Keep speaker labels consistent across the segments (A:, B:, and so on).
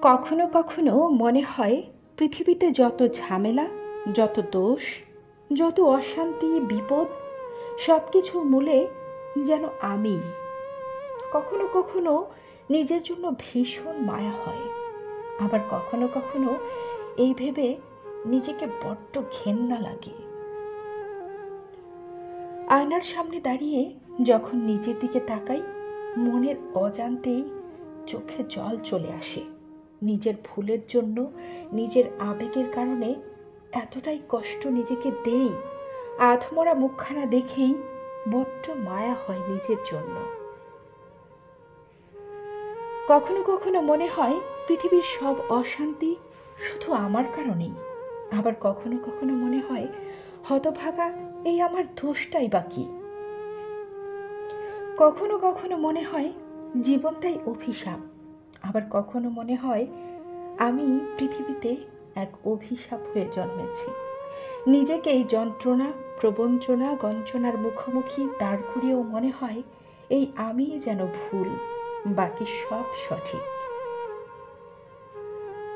A: কখনো কখনো মনে হয় পৃথিবীতে যত ঝামেলা, যত দোষ, যত অশান্তি, বিপদ, সব কিছুর মূলে যেন আমি। কখনো কখনো নিজের জন্য ভীষণ মায়া হয়, আবার কখনো কখনো এই ভেবে নিজেকে বড্ড ঘেন্না লাগে। আয়নার সামনে দাঁড়িয়ে যখন নিজের দিকে তাকাই, মনের অজান্তেই চোখে জল চলে আসে। নিজের ভুলের জন্য, নিজের আবেগের কারণে এতটাই কষ্ট নিজেকে দেই, আধমরা মুখখানা দেখেই বড্ড মায়া হয় নিজের জন্য। কখনো কখনো মনে হয় পৃথিবীর সব অশান্তি শুধু আমার কারণেই। আবার কখনো কখনো মনে হয় হতভাগা এই আমার দোষটাই বা কি। কখনো কখনো মনে হয় জীবনটাই অভিশাপ। আবার কখনো মনে হয় আমি পৃথিবীতে এক অভিশাপ হয়ে জন্মেছি। নিজেকে এই যন্ত্রণা, প্রবঞ্চনা, গঞ্চনার মুখোমুখি দাঁড় করিয়েও মনে হয় এই আমিই যেন ভুল, বাকি সব সঠিক।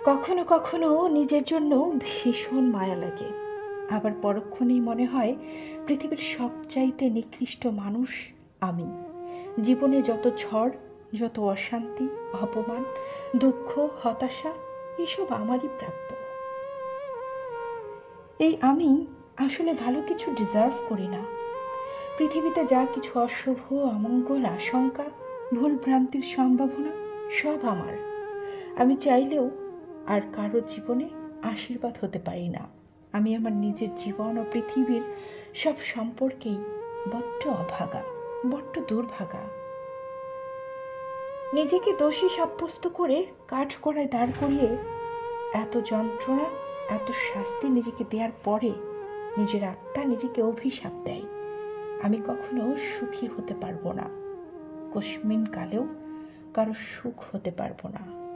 A: কখনো কখনো নিজের জন্য ভীষণ মায়া লাগে, আবার পরক্ষণেই মনে হয় পৃথিবীর সবচাইতে নিকৃষ্ট মানুষ আমি। জীবনে যত ঝড়, যত অশান্তি, অপমান, দুঃখ, হতাশা, এসব আমারই প্রাপ্য। এই আমি আসলে ভালো কিছু ডিজার্ভ করি না। পৃথিবীতে যা কিছু অশুভ, অমঙ্গল, আশঙ্কা, ভুল ভ্রান্তির সম্ভাবনা সব আমার। আমি চাইলেও আর কারো জীবনে আশীর্বাদ হতে পারি না। আমি আমার নিজের জীবন ও পৃথিবীর সব সম্পর্কেই বড্ড অভাগা, বড্ড দুর্ভাগা। নিজেকে দোষী সাব্যস্ত করে কাঠগড়ায় দাঁড় করিয়ে এত যন্ত্রণা, এত শাস্তি নিজেকে দেওয়ার পরে নিজের আত্মা নিজেকে অভিশাপ দেয়। আমি কখনো সুখী হতে পারবো না, কস্মিন কালেও কারো সুখ হতে পারবো না।